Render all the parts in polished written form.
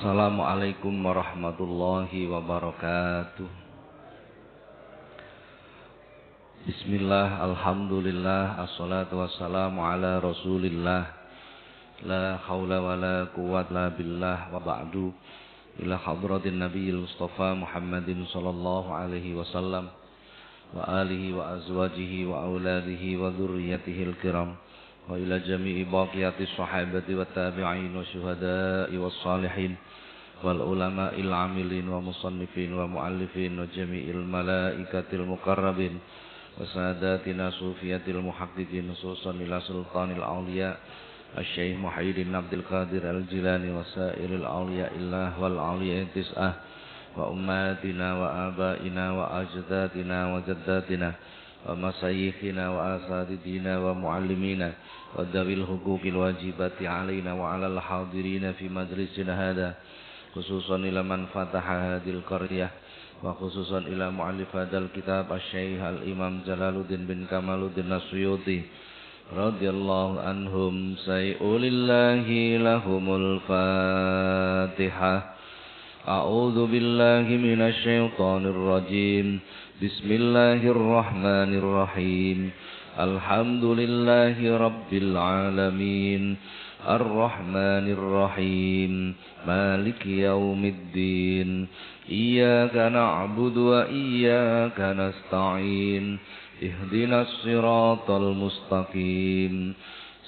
Assalamualaikum warahmatullahi wabarakatuh. Bismillah, alhamdulillah, assalatu wassalamu ala rasulillah. La hawla wa la quwwata billah wa ba'du. Ila hadratin nabiyil mustafa Muhammadin sallallahu alaihi wasallam wa alihi wa azwajihi wa auladihi wa dhurriyyatihi al-kiram. Wa ila jami'i baqiyati sahabati wa tabi'in wa syuhada'i wa salihin wal ulama'il amilin wa musannifin wa muallifin wa jami'il malaikatil muqarrabin wa sadatina sufiyatil muhaqqiqin khususan ila sultanil awliya Asy-Syaikh Muhyiddin Abdul Qadir Al-Jilani wa sairil awliya illah wal awliya tis'ah wa ummatina wa abaina wa ajdatina wa jaddatina wa masayikhina wa asatidina wa muallimina wa dawil huquqil wajibati alaina wa alal hadirina fi majlisina hada khususan ila man fataha hadil qaryah wa khususan ila muallif hadal kitab Asy-Syaikh Al-Imam Jalaluddin bin Kamaluddin As-Suyuti radhiyallahu anhum sayulillahi lahumul Fatihah. A'udzu billahi minasy syaithanir rajim. Bismillahirrahmanirrahim. Alhamdulillahi rabbil alamin. Ar-Rahmanir Rahim. Maliki yaumiddin. Iyyaka na'budu wa iyyaka nasta'in. Ihdinas siratal mustaqim.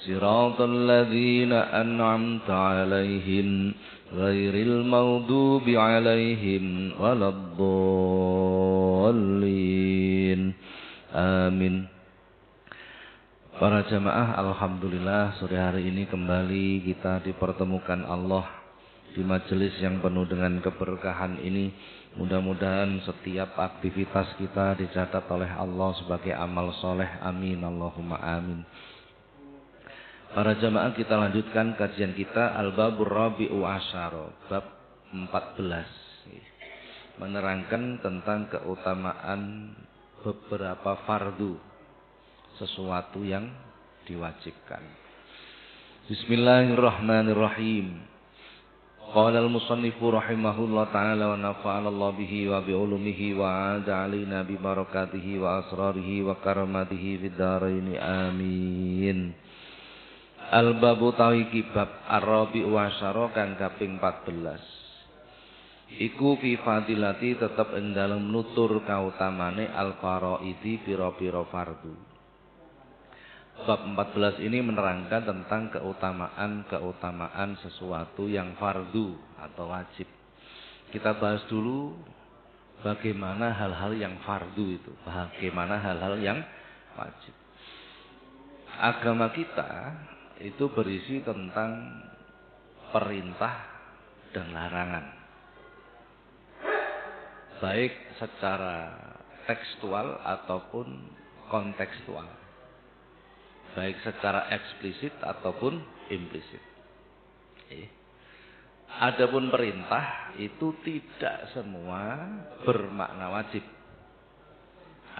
Siratal ladzina an'amta 'alaihim ghairil maghdubi 'alaihim waladdallin. Amin. Para jamaah, alhamdulillah sore hari ini kembali kita dipertemukan Allah di majelis yang penuh dengan keberkahan ini. Mudah-mudahan setiap aktivitas kita dicatat oleh Allah sebagai amal soleh. Amin, Allahumma amin. Para jamaah, kita lanjutkan kajian kita Al-Babur Rabi'u Asyara, bab 14, menerangkan tentang keutamaan beberapa fardu, sesuatu yang diwajibkan. Bismillahirrahmanirrahim. Qala al-musannifu rahimahullah ta'ala wa nafa'ana Allah bihi wa bi'ulumihi wa 'ada 'alaina bi barakatihi wa asrarihi wa karamatihi fid dharain amin. Al-babu tawiki bab ar-rabi'u asyara kang kaping 14. Iku fi fadilati tetep ing dalem nutur kautamane al-faraidi pira-pira fardu. Bab 14 ini menerangkan tentang keutamaan sesuatu yang fardu atau wajib. Kita bahas dulu bagaimana hal-hal yang fardu itu, bagaimana hal-hal yang wajib. Agama kita itu berisi tentang perintah dan larangan, baik secara tekstual ataupun kontekstual, baik secara eksplisit ataupun implisit. Adapun perintah itu tidak semua bermakna wajib.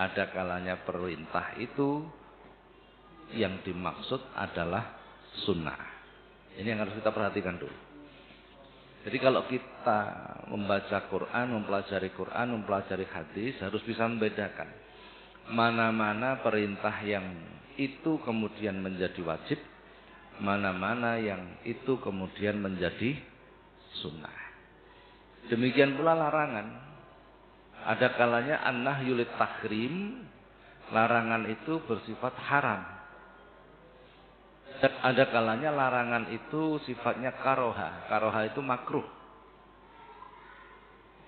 Ada kalanya perintah itu yang dimaksud adalah sunnah. Ini yang harus kita perhatikan dulu. Jadi kalau kita membaca Quran, mempelajari hadis, harus bisa membedakan mana-mana perintah yang itu kemudian menjadi wajib, mana-mana yang itu kemudian menjadi sunnah. Demikian pula larangan. Ada kalanya an-nahyu lit tahrim, larangan itu bersifat haram. Dan ada kalanya larangan itu sifatnya karoha. Karoha itu makruh.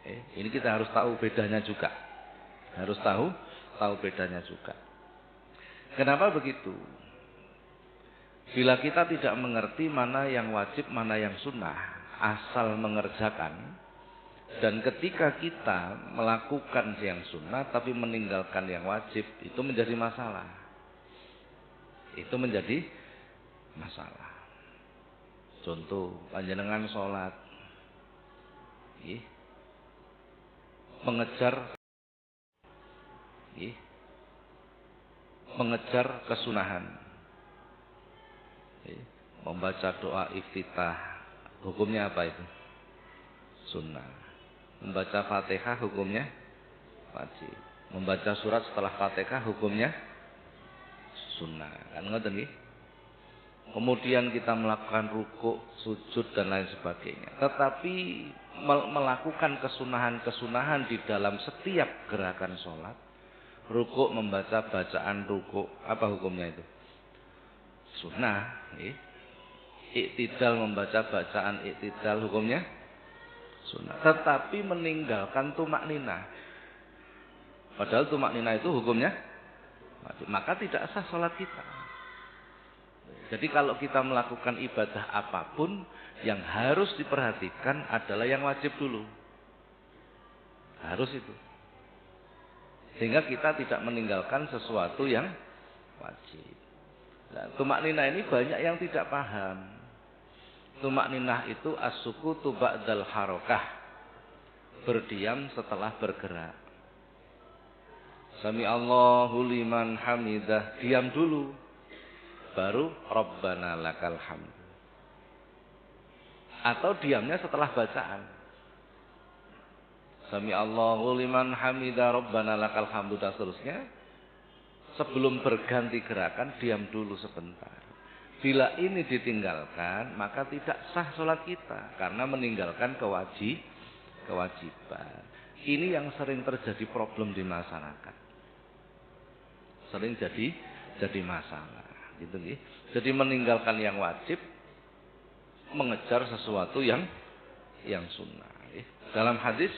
Ini kita harus tahu bedanya juga. Harus tahu bedanya juga. Kenapa begitu? Bila kita tidak mengerti mana yang wajib, mana yang sunnah, asal mengerjakan, dan ketika kita melakukan yang sunnah tapi meninggalkan yang wajib, itu menjadi masalah. Itu menjadi masalah. Contoh, panjenengan sholat, mengejar kesunahan, membaca doa iftitah, hukumnya apa itu? sunnah. Membaca Fatihah hukumnya wajib. Membaca surat setelah Fatihah hukumnya sunnah. Kan ngoten nggih? Kemudian kita melakukan rukuk, sujud dan lain sebagainya. Tetapi melakukan kesunahan-kesunahan di dalam setiap gerakan sholat. Rukuk membaca bacaan rukuk, apa hukumnya itu? Sunnah. Iktidal membaca bacaan iktidal hukumnya sunnah. Tetapi meninggalkan tumak ninah. Padahal tumak ninah itu hukumnya wajib. Maka tidak sah sholat kita. Jadi kalau kita melakukan ibadah apapun, yang harus diperhatikan adalah yang wajib dulu. Harus itu. Sehingga kita tidak meninggalkan sesuatu yang wajib. Nah, tumak ninah ini banyak yang tidak paham. Tumak ninah itu as-sukutu ba'dal harokah. Berdiam setelah bergerak. Sami Allahu liman hamidah. Diam dulu. Baru Rabbana lakal hamd. Atau diamnya setelah bacaan. Sami Allahu liman hamidah Rabbana lakal hamd dan seterusnya. Sebelum berganti gerakan diam dulu sebentar. Bila ini ditinggalkan maka tidak sah sholat kita. Karena meninggalkan kewajiban. Ini yang sering terjadi problem di masyarakat. Sering jadi masalah. Gitu, nih. Jadi meninggalkan yang wajib, mengejar sesuatu yang sunnah. Dalam hadis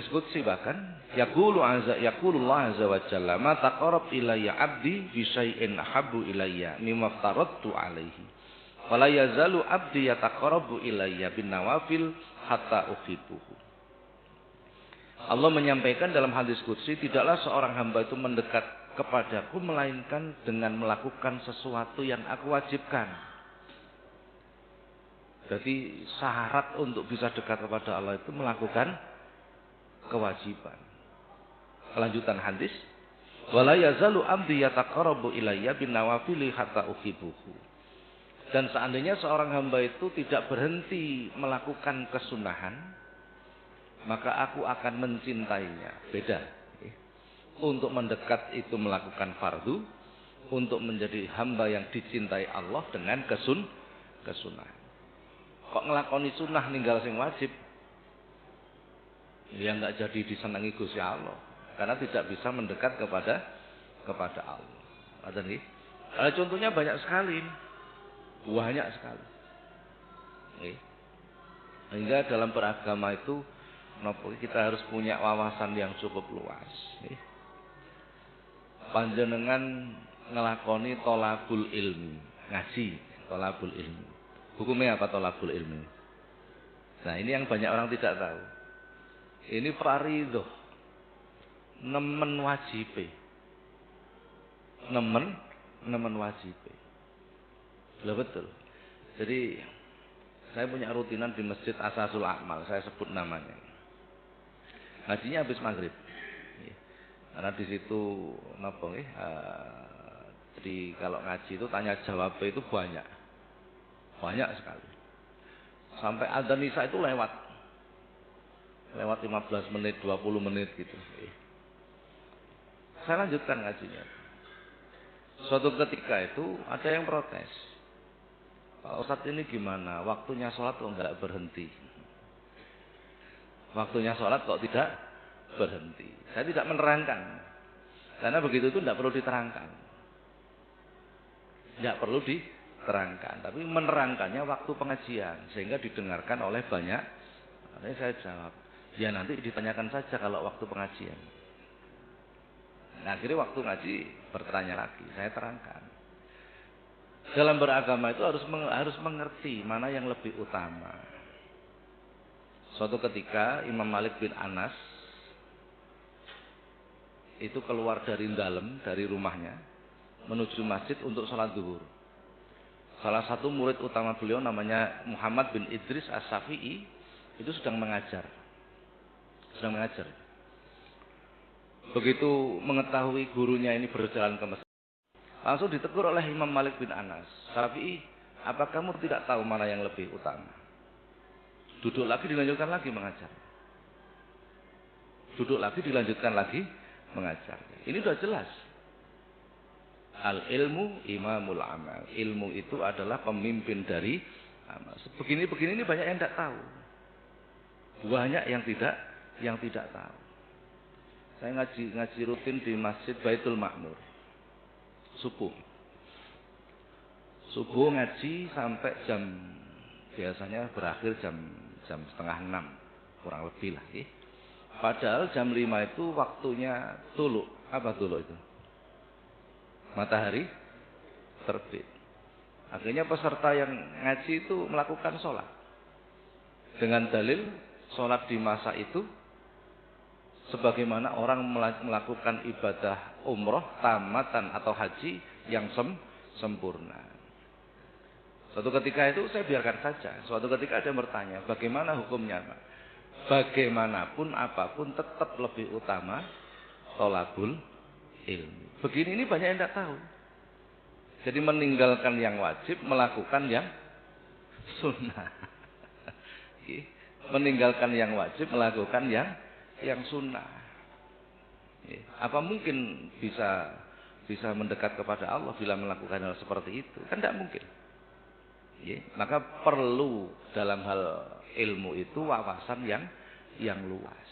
qudsi bahkan yaqulullah azza wa jalla ma taqarrab ilayya 'abdi bi syai'in ahabbu ilayya mimma aftaradtu 'alaihi wala yazalu 'abdi yataqarrabu ilayya bin nawafil hatta uhibbuhu. Allah menyampaikan dalam hadis qudsi, tidaklah seorang hamba itu mendekat kepadaku melainkan dengan melakukan sesuatu yang aku wajibkan. Jadi syarat untuk bisa dekat kepada Allah itu melakukan kewajiban. Kelanjutan hadis, wala yazalu 'abdi yataqarrabu ilayya bin nawafili hatta uhibbuhu. Dan seandainya seorang hamba itu tidak berhenti melakukan kesunahan, maka aku akan mencintainya. Beda. Untuk mendekat itu melakukan fardu, untuk menjadi hamba yang dicintai Allah dengan kesunahan. Kok ngelakoni sunnah ninggal sing wajib? Ya enggak jadi disenangi Gusti Allah, karena tidak bisa mendekat kepada Allah. Ada nih. Contohnya banyak sekali. Banyak sekali. Sehingga dalam beragama itu kita harus punya wawasan yang cukup luas. Panjenengan ngelakoni tolabul ilmi, ngaji tolabul ilmi. Hukumnya apa tolabul ilmi? Nah ini yang banyak orang tidak tahu. Ini fardhu, nemen wajibe, nemen wajibe. Loh betul. Jadi saya punya rutinan di Masjid Asasul Akmal, saya sebut namanya. Ngajinya habis maghrib. Karena di situ jadi kalau ngaji itu tanya jawab itu banyak sekali. Sampai adzan isya itu lewat 15 menit, 20 menit gitu. Saya lanjutkan ngajinya. Suatu ketika itu ada yang protes. Pak Ustadz ini gimana? Waktunya sholat kok enggak berhenti? Waktunya sholat kok tidak berhenti? Saya tidak menerangkan. Karena begitu itu tidak perlu diterangkan. Tidak perlu diterangkan. Tapi menerangkannya waktu pengajian. Sehingga didengarkan oleh banyak. Makanya saya jawab. Ya nanti ditanyakan saja kalau waktu pengajian. Nah akhirnya waktu ngaji bertanya lagi. Saya terangkan. Dalam beragama itu harus mengerti mana yang lebih utama. Suatu ketika Imam Malik bin Anas itu keluar dari rumahnya menuju masjid untuk sholat zuhur. Salah satu murid utama beliau namanya Muhammad bin Idris As-Syafi'i itu sedang mengajar. Begitu mengetahui gurunya ini berjalan ke masjid, langsung ditegur oleh Imam Malik bin Anas. Syafi'i, apa kamu tidak tahu mana yang lebih utama? Duduk lagi dilanjutkan lagi mengajar. Duduk lagi dilanjutkan lagi mengajar. Ini sudah jelas. Al ilmu imamul amal. Ilmu itu adalah pemimpin dari amal. Begini-begini ini banyak yang tidak tahu. Banyak yang tidak tahu. Saya ngaji rutin di Masjid Baitul Ma'mur. Subuh ngaji sampai biasanya berakhir jam setengah 6 kurang lebih lah. Padahal jam 5 itu waktunya tuluk. Apa tuluk itu? Matahari terbit. Akhirnya peserta yang ngaji itu melakukan sholat. Dengan dalil sholat di masa itu sebagaimana orang melakukan ibadah umroh, tamatan atau haji yang sempurna. Suatu ketika itu saya biarkan saja. Suatu ketika ada yang bertanya, bagaimana hukumnya, Pak? Bagaimanapun apapun tetap lebih utama tholabul ilmi. Begini ini banyak yang tidak tahu. Jadi meninggalkan yang wajib, melakukan yang sunnah. Meninggalkan yang wajib, melakukan yang sunnah. Apa mungkin bisa mendekat kepada Allah bila melakukan hal seperti itu? Kan tidak mungkin. Maka perlu dalam hal ilmu itu wawasan yang luas.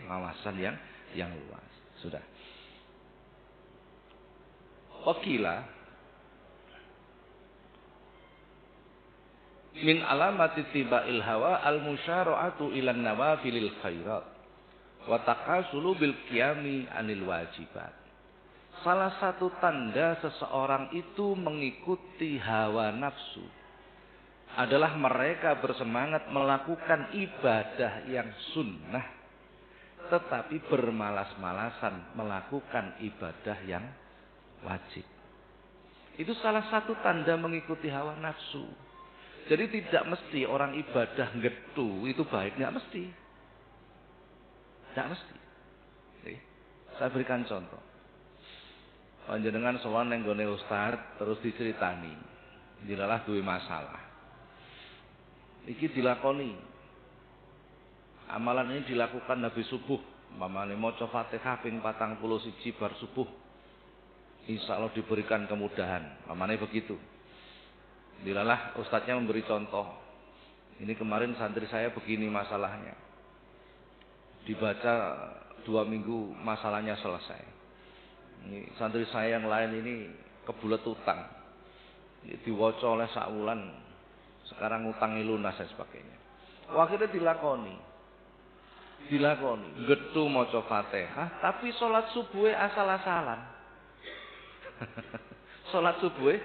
Wawasan yang luas. Sudah. Wakila min alamati tiba'il hawa al-musyara'atu ilan nawafilil khairat wa taqasulu bil qiyami anil wajibat. Salah satu tanda seseorang itu mengikuti hawa nafsu adalah mereka bersemangat melakukan ibadah yang sunnah tetapi bermalas-malasan melakukan ibadah yang wajib. Itu salah satu tanda mengikuti hawa nafsu. Jadi tidak mesti orang ibadah ngetu itu baik, tidak mesti. Tidak mesti. Saya berikan contoh. Panjenengan sowan nang gone ustaz terus diceritani. Dilalah duwe masalah. Iki dilakoni. Amalan ini dilakukan habis subuh. Umpamane maca Fatihah ping 41 bar subuh. Insyaallah diberikan kemudahan. Umpamane begitu. Dilalah ustadznya memberi contoh. Ini kemarin santri saya begini masalahnya. Dibaca 2 minggu masalahnya selesai. Ini santri saya yang lain ini kebulet utang. Diwaca oleh sak wulan. Sekarang utangi lunas dan sebagainya. Akhirnya dilakoni. Getu maca Fatihah tapi salat subuhe asal-asalan. Salat subuhe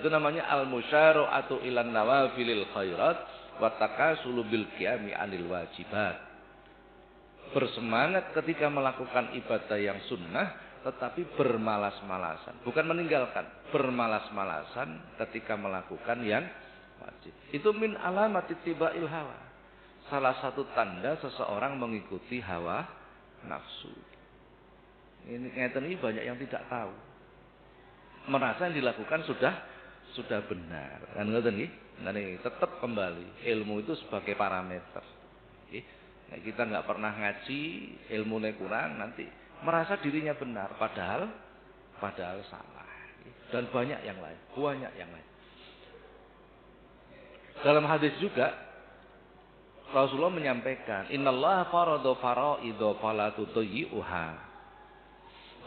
itu namanya al-musyara'atu ilan nawafilil khairat wa taqasulu bil qiyami anil wajibat. Bersemangat ketika melakukan ibadah yang sunnah tetapi bermalas-malasan, bukan meninggalkan, bermalas-malasan ketika melakukan yang wajib. Itu min alamati tiba'il hawa. Salah satu tanda seseorang mengikuti hawa nafsu. Ini banyak yang tidak tahu. Merasa yang dilakukan sudah benar. Kan ngoten nggih? Nah, tetap kembali ilmu itu sebagai parameter. Nah, kita nggak pernah ngaji, ilmunya kurang, nanti merasa dirinya benar, padahal salah. Dan banyak yang lain. Dalam hadis juga Rasulullah menyampaikan, "Innallaha farada fara'idha fala tudayyi'uha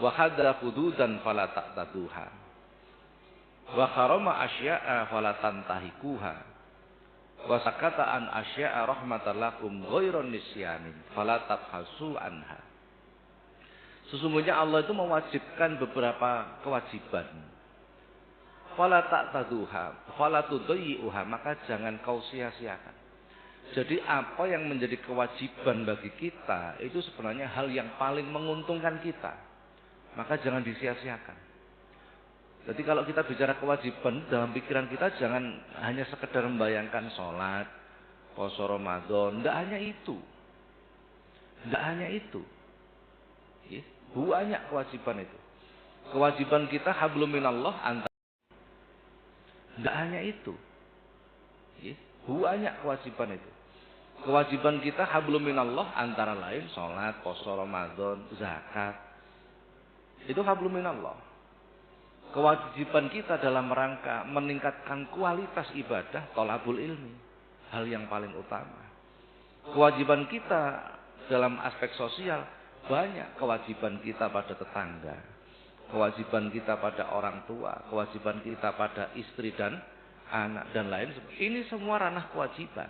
wa hadda hududan fala ta'taduha wa harama asya'a fala tantahikuha wa sakata an asya'a rahmatan lakum ghairan nisyanin fala tabhasu anha." Sesungguhnya Allah itu mewajibkan beberapa kewajiban. Fala ta'taduha, fala tudayyi'uha, maka jangan kau sia-siakan. Jadi apa yang menjadi kewajiban bagi kita itu sebenarnya hal yang paling menguntungkan kita. Maka jangan disia-siakan. Jadi kalau kita bicara kewajiban dalam pikiran kita jangan hanya sekedar membayangkan sholat, puasa Ramadan, tidak hanya itu. Banyak kewajiban itu. Kewajiban kita hablum minallah antar. Tidak hanya itu. Banyak kewajiban itu. Kewajiban kita hablum minallah antara lain sholat, puasa Ramadan, zakat. Itu hablum minallah. Kewajiban kita dalam rangka meningkatkan kualitas ibadah, thalabul ilmi, hal yang paling utama. Kewajiban kita dalam aspek sosial, banyak kewajiban kita pada tetangga, kewajiban kita pada orang tua, kewajiban kita pada istri dan anak dan lain sebagainya. Ini semua ranah kewajiban.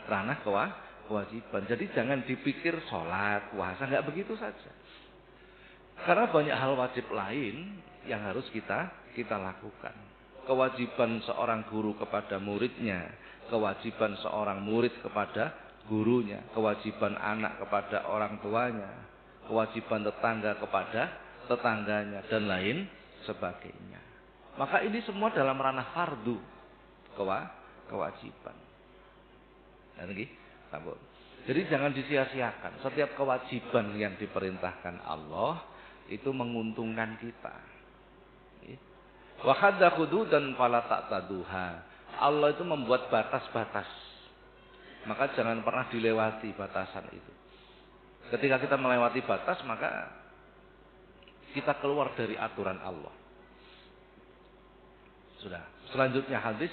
Ranah kewajiban. Jadi jangan dipikir sholat, puasa, nggak begitu saja. Karena banyak hal wajib lain yang harus kita lakukan. Kewajiban seorang guru kepada muridnya, kewajiban seorang murid kepada gurunya, kewajiban anak kepada orang tuanya, kewajiban tetangga kepada tetangganya, dan lain sebagainya. Maka ini semua dalam ranah fardu kewajiban. Jadi jangan disia-siakan. Setiap kewajiban yang diperintahkan Allah itu menguntungkan kita. Wa hadda hududan fala ta'taduha. Allah itu membuat batas-batas. Maka jangan pernah dilewati batasan itu. Ketika kita melewati batas, maka kita keluar dari aturan Allah. Sudah. Selanjutnya hadis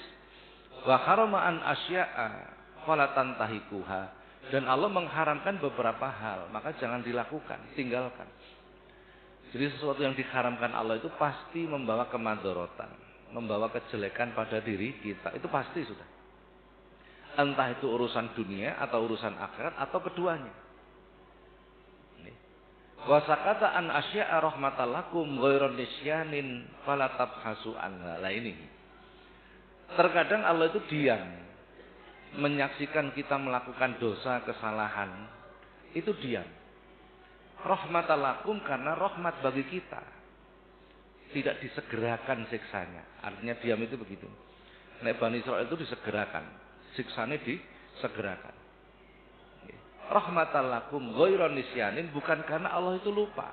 wa harama an asya'a fala tantahikuha, dan Allah mengharamkan beberapa hal, maka jangan dilakukan, tinggalkan. Jadi sesuatu yang diharamkan Allah itu pasti membawa kemadharatan, membawa kejelekan pada diri kita, itu pasti sudah. Entah itu urusan dunia atau urusan akhirat atau keduanya. Wa sakata an asya'a rahmatallakum ghairu nisyanin fala tabhasu anha. Lah ini. Terkadang Allah itu diam menyaksikan kita melakukan dosa, kesalahan, itu diam. Rahmatallakum, karena rahmat bagi kita. Tidak disegerakan siksanya. Artinya diam itu begitu. Nek Bani Israil itu disegerakan, siksanya disegerakan. Rahmatallakum ghairu nisyanin, bukan karena Allah itu lupa.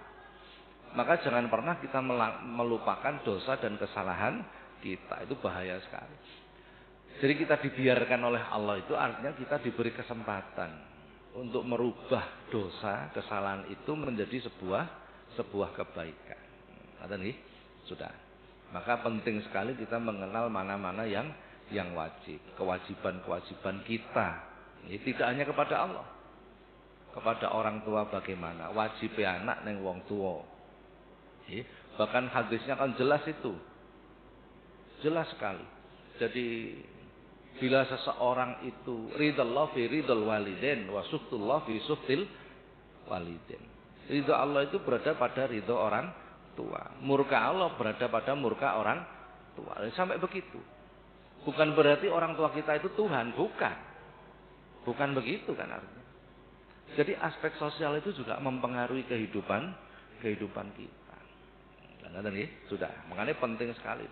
Maka jangan pernah kita melupakan dosa dan kesalahan kita. Itu bahaya sekali. Jadi kita dibiarkan oleh Allah itu artinya kita diberi kesempatan untuk merubah dosa, kesalahan itu menjadi sebuah kebaikan. Ada nih? Sudah. Maka penting sekali kita mengenal mana-mana yang wajib, kewajiban-kewajiban kita. Ini tidak hanya kepada Allah. Kepada orang tua bagaimana? Wajib anak neng wong tua. Bahkan hadisnya kan jelas itu. Jelas sekali. Jadi bila seseorang itu ridallah fi ridal walidain wa suhtullah fi suhtil walidain. Ridho Allah itu berada pada ridho orang tua. Murka Allah berada pada murka orang tua. Sampai begitu. Bukan berarti orang tua kita itu Tuhan, bukan. Bukan begitu kan artinya. Jadi aspek sosial itu juga mempengaruhi kehidupan kita. Dan sudah. Makanya penting sekali.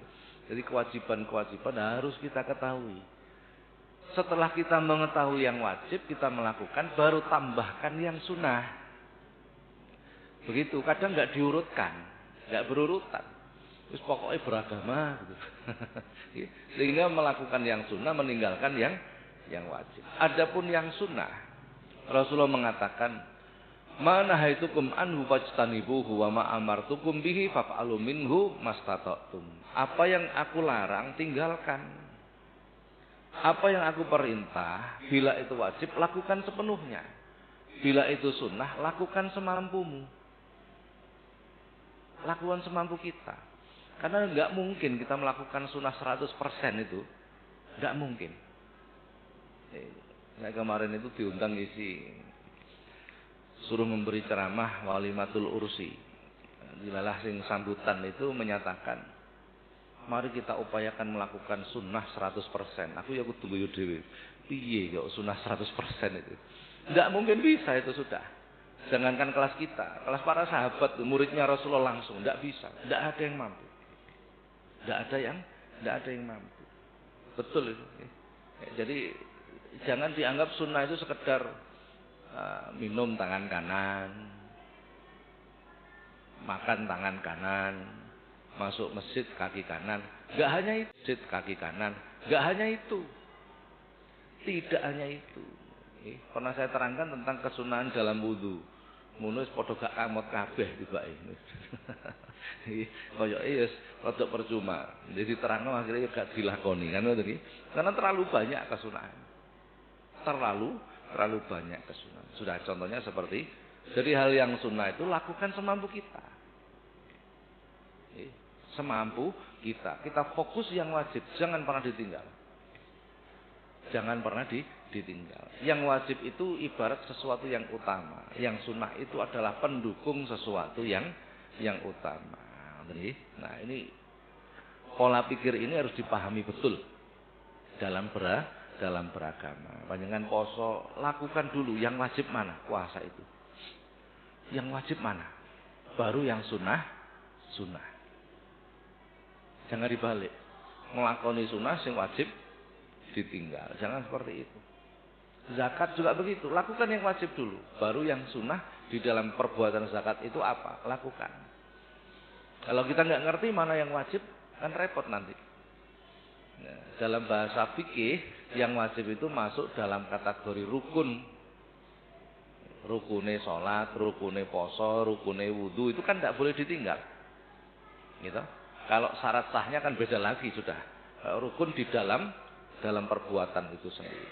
Jadi kewajiban-kewajiban harus kita ketahui. Setelah kita mengetahui yang wajib, kita melakukan, baru tambahkan yang sunnah. Begitu, kadang nggak diurutkan, nggak berurutan. Terus pokoknya beragama, gitu. Sehingga melakukan yang sunnah, meninggalkan yang wajib. Adapun yang sunnah, Rasulullah mengatakan, "Ma nahaitukum anhu fajtanibuhu wa ma amartukum bihi faf'alu minhu mastata'tum." Apa yang aku larang, tinggalkan. Apa yang aku perintah, bila itu wajib, lakukan sepenuhnya. Bila itu sunnah, lakukan semampumu. Lakukan semampu kita. Karena nggak mungkin kita melakukan sunnah 100% itu. Nggak mungkin. Saya kemarin itu diundang isi, suruh memberi ceramah walimatul ursi. Dilalah sing sambutan itu menyatakan, mari kita upayakan melakukan sunnah 100%. Aku ya kudu guyu dhewe. Piye kok sunnah 100% itu? Enggak mungkin bisa itu sudah. Jangankan kelas kita, kelas para sahabat, muridnya Rasulullah langsung enggak bisa. Enggak ada yang mampu. Enggak ada yang mampu. Betul itu. Jadi jangan dianggap sunnah itu sekedar minum tangan kanan, makan tangan kanan, masuk masjid kaki kanan. Enggak hanya itu, kaki kanan, enggak hanya itu. Tidak hanya itu. Pernah saya terangkan tentang kesunahan dalam wudu. Munus padha gak kamot kabeh tibake. Kaya wis rada percuma. Jadi terangno akhirnya gak dilakoni kan ngoten iki. Karena terlalu banyak kesunahan. Terlalu banyak kesunahan. Sudah contohnya seperti jadi hal yang sunnah itu lakukan semampu kita. Semampu kita. Kita fokus yang wajib, jangan pernah ditinggal. Jangan pernah ditinggal. Yang wajib itu ibarat sesuatu yang utama. Yang sunnah itu adalah pendukung sesuatu yang utama. Nah ini pola pikir ini harus dipahami betul dalam beragama. Panjenengan poso lakukan dulu yang wajib mana? Puasa itu. Yang wajib mana? Baru yang sunnah. Jangan dibalik. Ngelakoni sunnah sing wajib ditinggal. Jangan seperti itu. Zakat juga begitu. Lakukan yang wajib dulu. Baru yang sunnah di dalam perbuatan zakat itu apa? Lakukan. Kalau kita nggak ngerti mana yang wajib, kan repot nanti. Nah, dalam bahasa fikih, yang wajib itu masuk dalam kategori rukun. Rukune sholat, rukune poso, rukune wudu itu kan nggak boleh ditinggal. Gitu. Kalau syarat sahnya kan beda lagi sudah. Rukun di dalam perbuatan itu sendiri.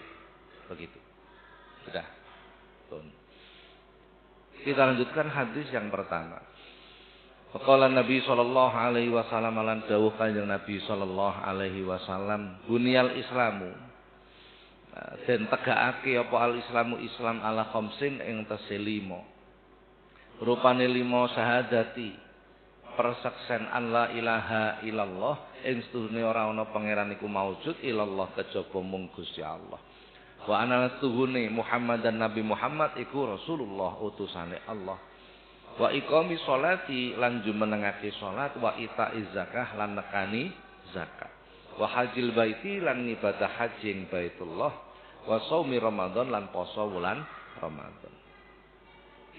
Begitu. Sudah. Kita lanjutkan hadis yang pertama. Faqala Nabi sallallahu alaihi wasallam lan dawuh Kanjeng Nabi sallallahu alaihi wasallam, "Bunyal Islamu." Den tegakake apa al Islamu Islam ala khamsin ing tese 5. Rupane 5 syahadati. Persaksen an la ilaha illallah ing sedune ora ana pangeran iku maujud illallah kejaba mung Gusti Allah. Wa ana tuhune Muhammad dan Nabi Muhammad iku Rasulullah utusane Allah. Wa iqami sholati lan jumenengake salat wa itaiz zakah lan nekani zakat. Wa hajil baiti lan ibadah haji ing Baitullah wa shaumi Ramadan lan poso wulan Ramadan.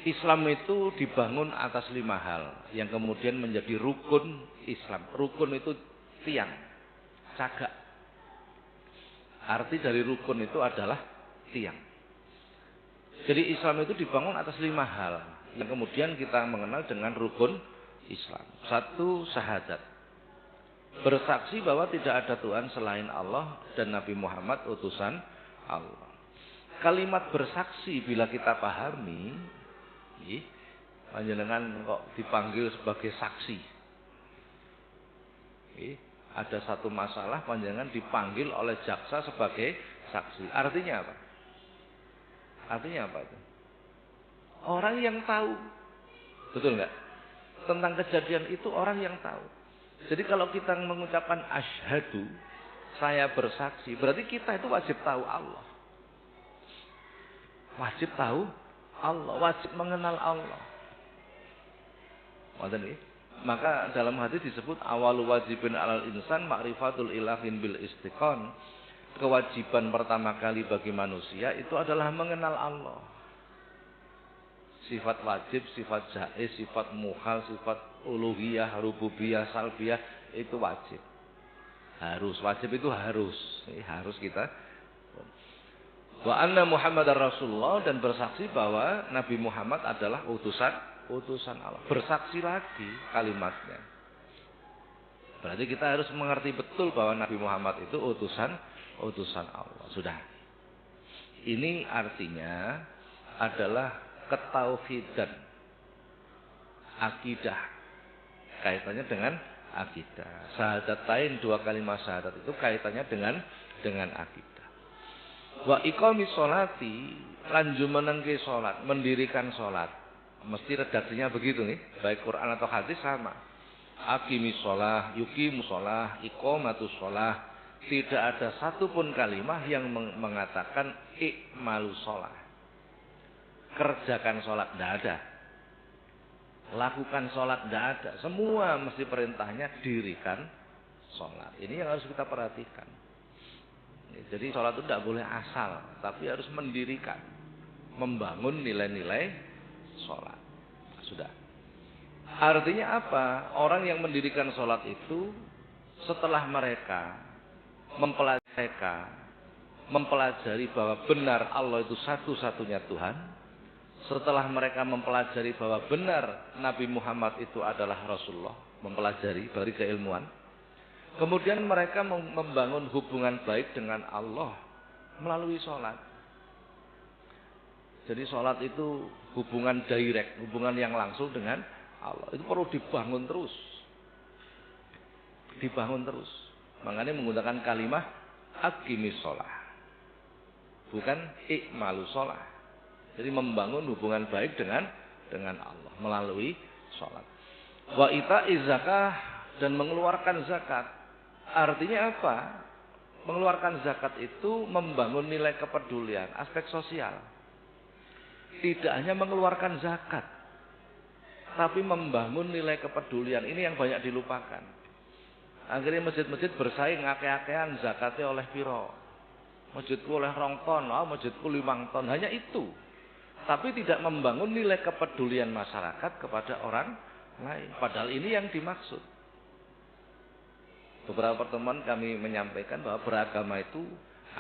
Islam itu dibangun atas 5 hal yang kemudian menjadi rukun Islam. Rukun itu tiang, cagak. Arti dari rukun itu adalah tiang. Jadi Islam itu dibangun atas 5 hal yang kemudian kita mengenal dengan rukun Islam. 1, syahadat. Bersaksi bahwa tidak ada Tuhan selain Allah dan Nabi Muhammad utusan Allah. Kalimat bersaksi bila kita pahami, panjenengan kok dipanggil sebagai saksi. Ada satu masalah panjenengan dipanggil oleh jaksa sebagai saksi. Artinya apa? Artinya apa itu? Orang yang tahu. Betul nggak? Tentang kejadian itu orang yang tahu. Jadi kalau kita mengucapkan asyhadu, saya bersaksi, berarti kita itu wajib tahu Allah. Wajib tahu Allah, wajib mengenal Allah. Maka dalam hadis disebut awalu wajibin alal insan ma'rifatul ilahin bil istiqon. Kewajiban pertama kali bagi manusia itu adalah mengenal Allah. Sifat wajib, sifat jaiz, sifat muhal, sifat uluhiyah, rububiyah, salbiyah itu wajib. Harus, wajib itu harus. Harus kita. Wa anna Muhammadar Rasulullah dan bersaksi bahwa Nabi Muhammad adalah utusan Allah. Bersaksi lagi kalimatnya. Berarti kita harus mengerti betul bahwa Nabi Muhammad itu utusan Allah. Sudah. Ini artinya adalah ketauhidan, akidah. Kaitannya dengan akidah. Syahadatain 2 kalimat syahadat itu kaitannya dengan akidah. Wa iqami sholati lan jumenengke salat, mendirikan salat. Mesti redaksinya begitu nih, baik Quran atau hadis sama. Aqimis shalah, yuqimus shalah, iqamatus shalah. Tidak ada satupun kalimat yang mengatakan ikmalus shalah. Kerjakan salat, tidak ada. Lakukan salat, tidak ada. Semua mesti perintahnya dirikan salat. Ini yang harus kita perhatikan. Jadi sholat itu tidak boleh asal, tapi harus mendirikan, membangun nilai-nilai sholat. Sudah. Artinya apa? Orang yang mendirikan sholat itu Setelah mereka mempelajari bahwa benar Allah itu satu-satunya Tuhan, setelah mereka mempelajari bahwa benar Nabi Muhammad itu adalah Rasulullah, mempelajari dari keilmuan, kemudian mereka membangun hubungan baik dengan Allah melalui sholat. Jadi sholat itu hubungan direct, hubungan yang langsung dengan Allah. Itu perlu dibangun terus. Dibangun terus. Makanya menggunakan kalimat aqimis sholat. Bukan ikmalu sholat. Jadi membangun hubungan baik dengan Allah melalui sholat. Wa ita'iz zakah, dan mengeluarkan zakat. Artinya apa? Mengeluarkan zakat itu membangun nilai kepedulian, aspek sosial. Tidak hanya mengeluarkan zakat, tapi membangun nilai kepedulian. Ini yang banyak dilupakan. Akhirnya masjid-masjid bersaing akeh-akehan zakatnya oleh piro. Masjidku oleh 2 ton, masjidku 5 ton. Hanya itu. Tapi tidak membangun nilai kepedulian masyarakat kepada orang lain. Padahal ini yang dimaksud. Beberapa pertemuan kami menyampaikan bahwa beragama itu,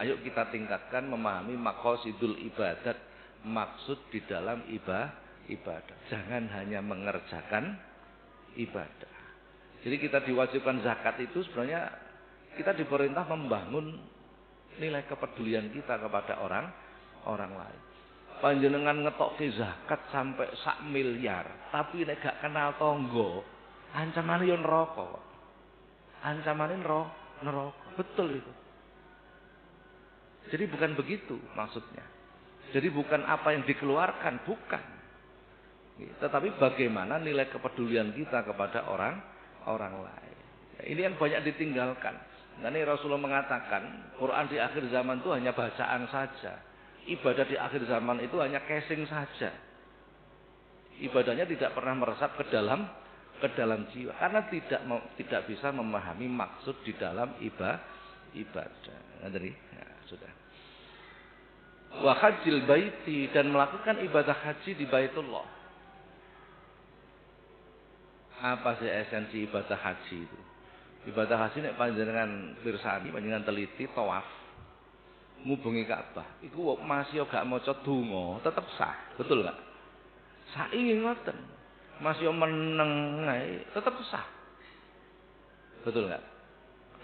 ayo kita tingkatkan memahami maqasidul ibadat, maksud di dalam ibadah. Jangan hanya mengerjakan ibadah. Jadi kita diwajibkan zakat itu sebenarnya kita diperintah membangun nilai kepedulian kita kepada orang lain. Panjenengan ngetokke zakat sampai 1 miliar, tapi nek gak kenal tonggo, ancamane yo neraka. Ancamane neraka. Betul itu. Jadi bukan begitu maksudnya. Jadi bukan apa yang dikeluarkan, bukan. Tetapi bagaimana nilai kepedulian kita kepada orang lain. Ini yang banyak ditinggalkan. Nah, ini Rasulullah mengatakan, Quran di akhir zaman itu hanya bacaan saja. Ibadah di akhir zaman itu hanya casing saja. Ibadahnya tidak pernah meresap ke dalam jiwa, karena tidak bisa memahami maksud di dalam ibadah. Jadi, ya, sudah. Wa hajjil baiti, dan melakukan ibadah haji di Baitullah. Apa sih esensi ibadah haji itu? Ibadah haji nek panjenengan pirsani, panjenengan teliti tawaf, ngubengi Ka'bah, iku masih gak maca donga, tetep sah, betul enggak? Saiki ngoten. Masih meneng ae, tetep sah. Betul enggak?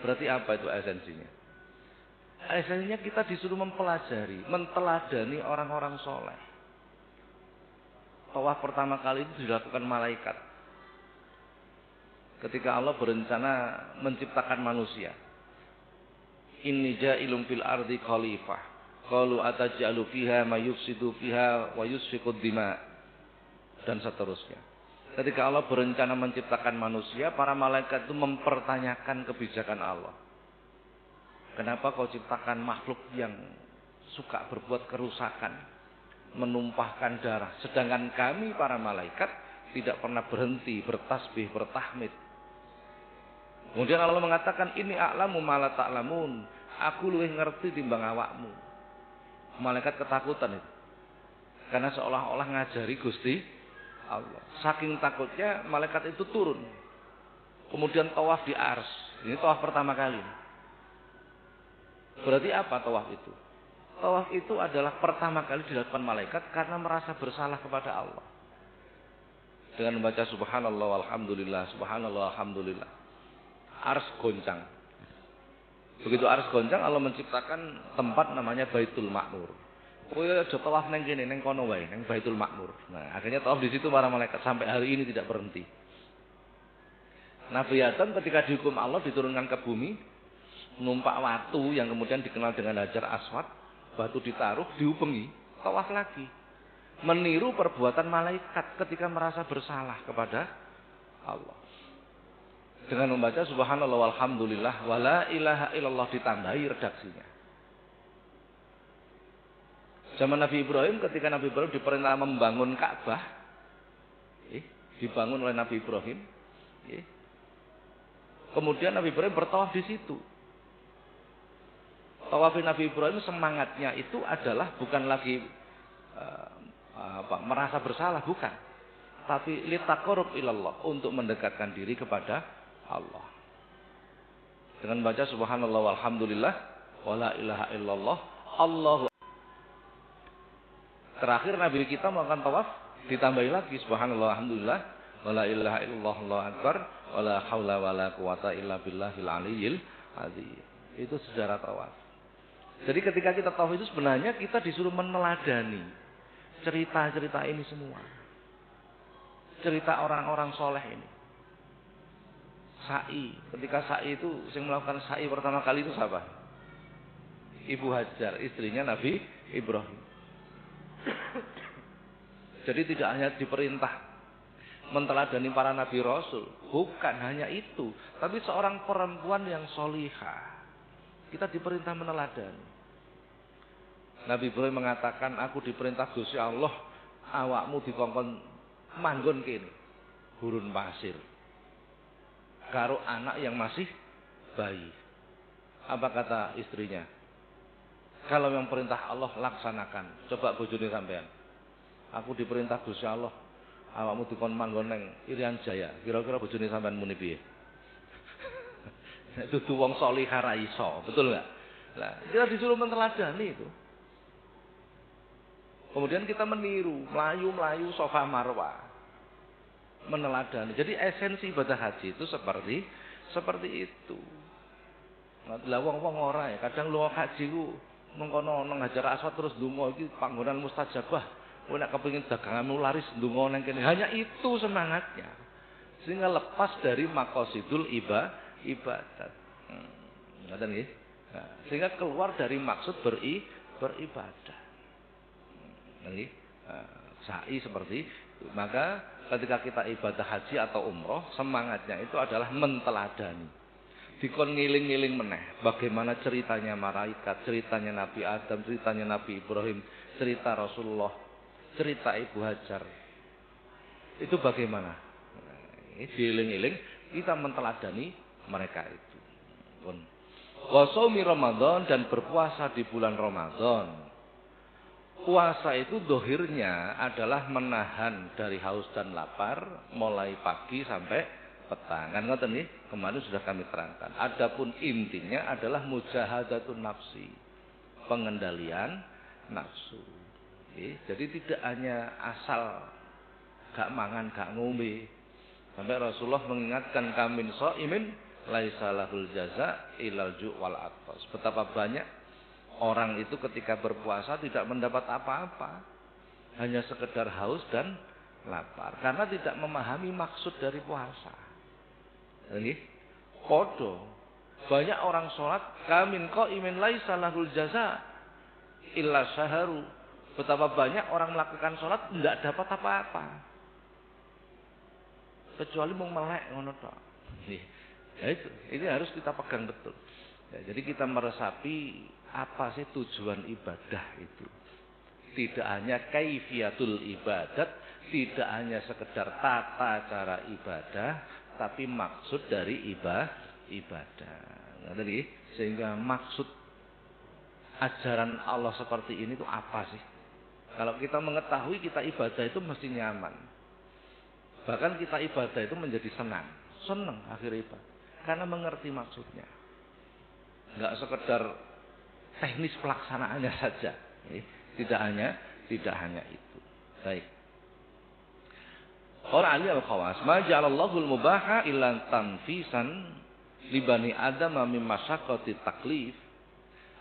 Berarti apa itu esensinya? Esensinya kita disuruh mempelajari, menteladani orang-orang soleh. Tawaf pertama kali itu dilakukan malaikat. Ketika Allah berencana menciptakan manusia. Inni ja'ilun fil ardi khalifah. Qalu ataj'alu fiha may yufsidu fiha wa yusfikud dima, dan seterusnya. Ketika Allah berencana menciptakan manusia, para malaikat itu mempertanyakan kebijakan Allah. Kenapa kau ciptakan makhluk yang suka berbuat kerusakan, menumpahkan darah, sedangkan kami para malaikat tidak pernah berhenti bertasbih, bertahmid. Kemudian Allah mengatakan, ini a'lamu ma la ta'lamun, aku luwih ngerti timbang awakmu. Malaikat ketakutan itu, karena seolah-olah ngajari Gusti Allah. Saking takutnya malaikat itu turun. Kemudian tawaf di Ars. Ini tawaf pertama kali. Berarti apa tawaf itu? Tawaf itu adalah pertama kali dilakukan malaikat karena merasa bersalah kepada Allah. Dengan membaca subhanallah walhamdulillah, subhanallah alhamdulillah. Ars goncang. Begitu ars goncang, Allah menciptakan tempat namanya Baitul Ma'mur. Oh ya, aja tawaf neng kene, neng kono wae, neng Baitul Ma'mur. Nah, akhirnya tawaf di situ para malaikat sampai hari ini tidak berhenti. Nabi Adam ketika dihukum Allah diturunkan ke bumi, numpak watu yang kemudian dikenal dengan Hajar Aswad, batu ditaruh, diupengi, tawaf lagi. Meniru perbuatan malaikat ketika merasa bersalah kepada Allah. Dengan membaca subhanallah walhamdulillah wala ilaha illallah ditambahi redaksinya. Zaman Nabi Ibrahim, ketika Nabi Ibrahim diperintah membangun Ka'bah, dibangun oleh Nabi Ibrahim, kemudian Nabi Ibrahim bertawaf di situ. Tawafin Nabi Ibrahim semangatnya itu adalah bukan lagi merasa bersalah, bukan, tapi litaqarrub ilallah, untuk mendekatkan diri kepada Allah. Dengan baca subhanallah walhamdulillah wala ilaha illallah Allahu. Terakhir Nabi kita melakukan tawaf ditambahi lagi subhanallah alhamdulillah wala ilaha illallah Allahu akbar wala haula wala quwata illa billahil aliyyil azim. Itu sejarah tawaf. Jadi ketika kita tawaf itu sebenarnya kita disuruh meneladani cerita-cerita ini semua. Cerita orang-orang soleh ini. Sa'i, ketika sa'i itu yang melakukan sa'i pertama kali itu siapa? Ibu Hajar, istrinya Nabi Ibrahim. Jadi tidak hanya diperintah menteladani para nabi rasul, bukan hanya itu, tapi seorang perempuan yang solihah kita diperintah meneladani. Nabi Ibrahim mengatakan, aku diperintah Gusti Allah, awakmu dikongkon manggon kene gurun pasir karo anak yang masih bayi. Apa kata istrinya? Kalau yang perintah Allah laksanakan. Coba bojone sampean. Aku diperintah Gusti Allah, awakmu dikon manggon nang Irian Jaya. Kira-kira bojone sampean muni piye? Dudu wong salihah ra iso, betul enggak? Lah, kita disuruh meneladani itu. Kemudian kita meniru, melayu-melayu Safa Marwah. Meneladani. Jadi esensi ibadah haji itu seperti itu. Lah wong-wong ora ya, kadang lu haji ku mengkono nang Hajar Aswad terus ndonga iki panggonan mustajabah. Kowe nek kepengin daganganmu laris ndonga nang kene. Hanya itu semangatnya. Sehingga lepas dari maqasidul ibadat. Ngoten nggih. Nah, sehingga keluar dari maksud beribadah. Nggih. Sa'i seperti itu. Maka ketika kita ibadah haji atau umroh, semangatnya itu adalah menteladani. Dikon ngiling-ngiling meneh bagaimana ceritanya malaikat, ceritanya Nabi Adam, ceritanya Nabi Ibrahim, cerita Rasulullah, cerita Ibu Hajar. Itu bagaimana? Diiling-iling kita menteladani mereka itu. Wa shaumi Ramadan, dan berpuasa di bulan Ramadan. Puasa itu dohirnya adalah menahan dari haus dan lapar mulai pagi sampai petang. Kan ngoten nggih, kemarin sudah kami terangkan. Adapun intinya adalah mujahadatun nafsi, pengendalian nafsu. Jadi tidak hanya asal gak mangan, gak ngombe. Sampai Rasulullah mengingatkan kamin shaimin laisa lahul jaza ilal ju' wal atas. Betapa banyak orang itu ketika berpuasa tidak mendapat apa-apa, hanya sekedar haus dan lapar, karena tidak memahami maksud dari puasa. Ini podo. Banyak orang sholat kamin qaimin laisa lahul jaza illa syaharu. Betapa banyak orang melakukan sholat tidak dapat apa-apa, kecuali mau melek ngono tok. Ya itu, ini harus kita pegang betul. Ya, jadi kita meresapi apa sih tujuan ibadah itu. Tidak hanya kaifiatul ibadat, tidak hanya sekedar tata cara ibadah, tapi maksud dari ibadah. Jadi sehingga maksud ajaran Allah seperti ini itu apa sih? Kalau kita mengetahui kita ibadah itu mesti nyaman. Bahkan kita ibadah itu menjadi senang akhir ibadah, karena mengerti maksudnya. Enggak sekedar teknis pelaksanaannya saja. Tidak hanya itu. Baik. Qala Ali al-Khawas, "Ma ja'alallahu al-mubaha illa tanfisan li bani Adam min masyaqqati taklif."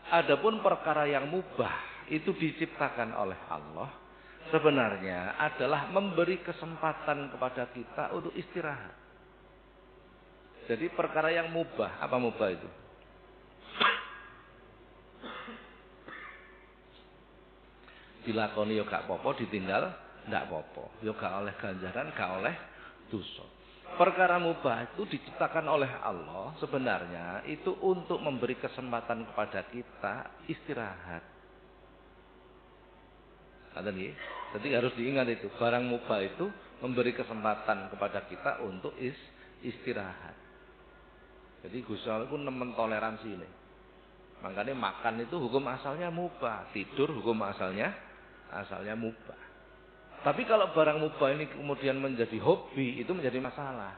Adapun perkara yang mubah itu diciptakan oleh Allah sebenarnya adalah memberi kesempatan kepada kita untuk istirahat. Jadi perkara yang mubah, apa mubah itu? Dilakoni yo gak apa-apa, ditinggal ndak apa-apa. Yo gak oleh ganjaran, gak oleh dosa. Perkara mubah itu diciptakan oleh Allah sebenarnya itu untuk memberi kesempatan kepada kita istirahat. Ada nih. Jadi harus diingat itu, barang mubah itu memberi kesempatan kepada kita untuk istirahat. Jadi Gusti Allah itu nemen toleransi ini. Makanya makan itu hukum asalnya mubah, tidur hukum asalnya mubah. Tapi kalau barang mubah ini kemudian menjadi hobi, itu menjadi masalah.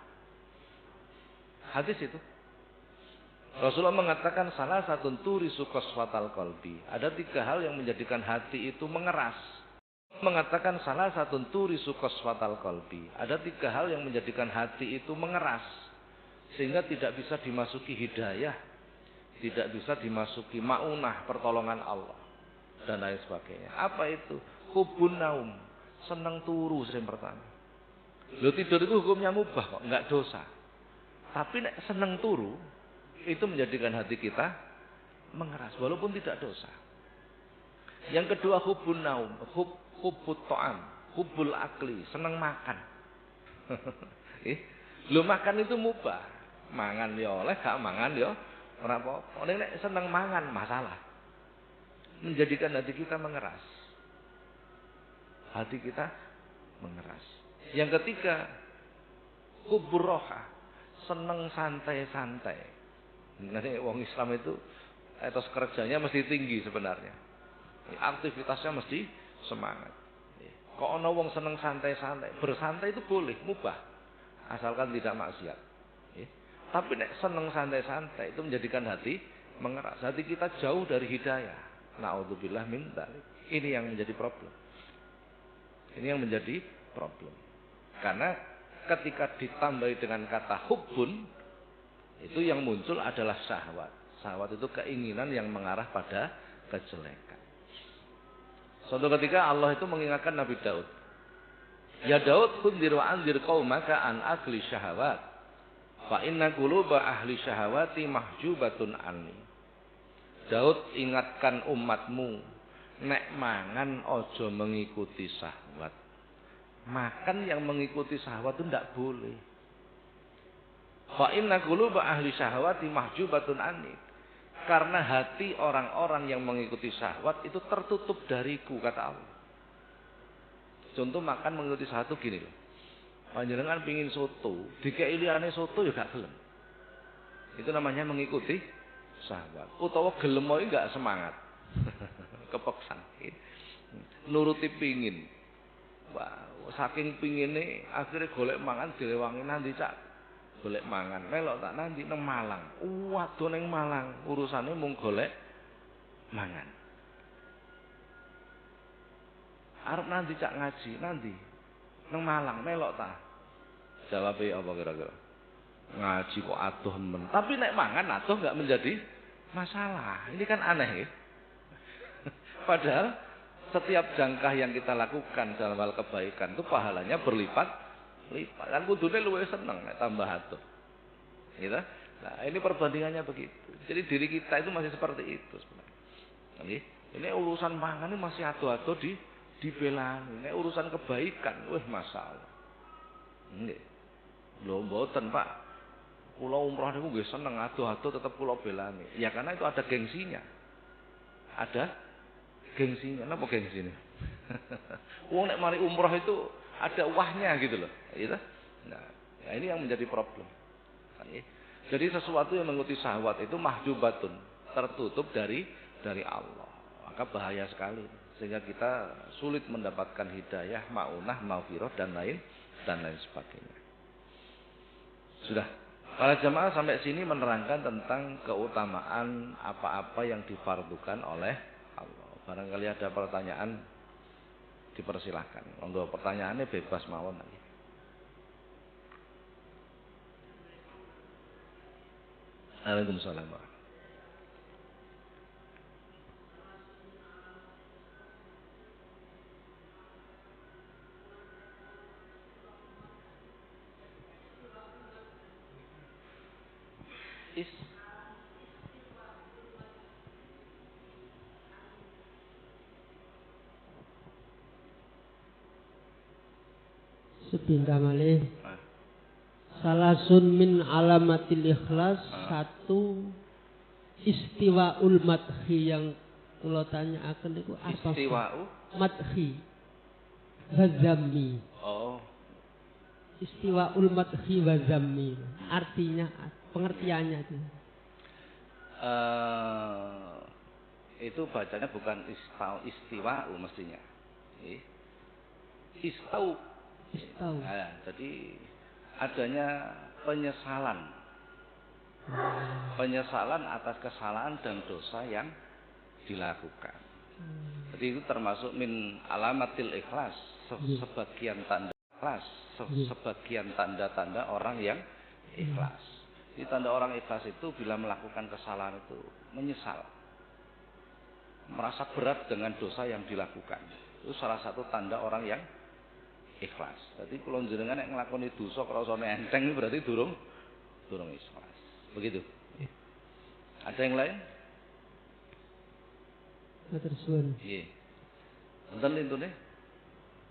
Hadis itu. Rasulullah mengatakan salah satu turisu qaswatal qalbi. Ada 3 hal yang menjadikan hati itu mengeras. Mengatakan salah satu turisu qaswatal qalbi. Ada 3 hal yang menjadikan hati itu mengeras sehingga tidak bisa dimasuki hidayah, tidak bisa dimasuki maunah pertolongan Allah dan lain sebagainya. Apa itu? Hubun naum, senang turu yang pertama. Lo tidur itu hukumnya mubah kok, enggak dosa. Tapi nek senang turu itu menjadikan hati kita mengeras walaupun tidak dosa. Yang kedua hubun naum, hubut ta'am, hubul akli, senang makan. Lo makan itu mubah, mangan ya oleh, gak mangan ya ora apa-apa. Nek senang mangan masalah. Menjadikan hati kita mengeras. Hati kita mengeras. Yang ketiga hubur roha, senang santai-santai. Nanti wong Islam itu etos kerjanya mesti tinggi sebenarnya. Aktivitasnya mesti semangat. Kok ana wong seneng santai-santai, bersantai itu boleh, mubah. Asalkan tidak maksiat. Tapi nek seneng santai-santai itu menjadikan hati mengeras. Hati kita jauh dari hidayah. Na'udzubillah min dzalik. Ini yang menjadi problem. Ini yang menjadi problem. Karena ketika ditambahi dengan kata hubbun, itu yang muncul adalah syahwat. Syahwat itu keinginan yang mengarah pada kejelekan. Suatu ketika Allah itu mengingatkan Nabi Daud. Ya Daud, khundir wa anzir qaumaka an akli syahawat. Fa inna quluba ahli syahawati mahjubatun anni. Daud, ingatkan umatmu, nek mangan ojo mengikuti syahwat. Makan yang mengikuti syahwat itu tidak boleh. Fa inna quluba ahli syahwati mahjubatun anni. Karena hati orang-orang yang mengikuti syahwat itu tertutup dariku, kata Allah. Contoh makan mengikuti syahwat itu gini loh. Panjenengan pingin soto, dikei liyane soto ya gak gelem. Itu namanya mengikuti syahwat. Utawa gelem wae gak semangat. Kepeksan. Nuruti pingin. Wah, saking pingine akhirnya golek mangan direwangi nanti cak. Golek mangan, melok tak nanti nang Malang. Waduh nang Malang, urusane mung golek mangan. Arep nanti cak ngaji, nanti nang Malang melok tak. Jawabe apa kira-kira? Ngaji kok adoh men. Tapi nek mangan adoh enggak menjadi masalah. Ini kan aneh ya. Padahal setiap jangkah yang kita lakukan dalam hal kebaikan itu pahalanya berlipat. Kan kudune luwih seneng nek tambah atuh. Gitu. Nah, ini perbandingannya begitu. Jadi diri kita itu masih seperti itu sebenarnya. Nggih. Ini urusan mangan ini masih atuh-atuh dibelani. Nek urusan kebaikan, wih masalah. Nggih. Lho mboten, Pak. Kula umrah niku nggih seneng atuh-atuh tetep kula belani. Ya karena itu ada gengsinya. Ada gengsinya. Napa gengsine? Wong nek mari umrah itu ada wahnya gitu loh, gitu. Nah, ya ini yang menjadi problem. Jadi sesuatu yang mengikuti syahwat itu mahjubatun, tertutup dari Allah. Maka bahaya sekali, sehingga kita sulit mendapatkan hidayah, maunah, maghfirah dan lain sebagainya. Sudah, para jamaah sampai sini menerangkan tentang keutamaan apa-apa yang difardukan oleh Allah. Barangkali ada pertanyaan, dipersilahkan. Untuk pertanyaannya bebas mawon lagi. Waalaikumsalam. Sepindah malih. Salasun min alamatil ikhlas. Satu, istiwaul madhi yang kula tanyaaken niku apa? Istiwa'u madhi wa zammi. Oh. Istiwaul madhi wa zammi. Artinya, pengertiannya itu. Itu bacanya bukan istiwa'u mestinya. Istau. Nah, jadi adanya penyesalan Penyesalan atas kesalahan dan dosa yang dilakukan. Jadi itu termasuk min alamatil ikhlas, sebagian tanda ikhlas, sebagian tanda-tanda orang yang ikhlas. Jadi tanda orang ikhlas itu bila melakukan kesalahan itu menyesal, merasa berat dengan dosa yang dilakukan. Itu salah satu tanda orang yang ikhlas. Jadi kalau jenengan yang nglakoni dosa krasane enteng berarti durung ikhlas. Begitu. Ada yang lain? Matur suwun. Nggih. Wonten intune?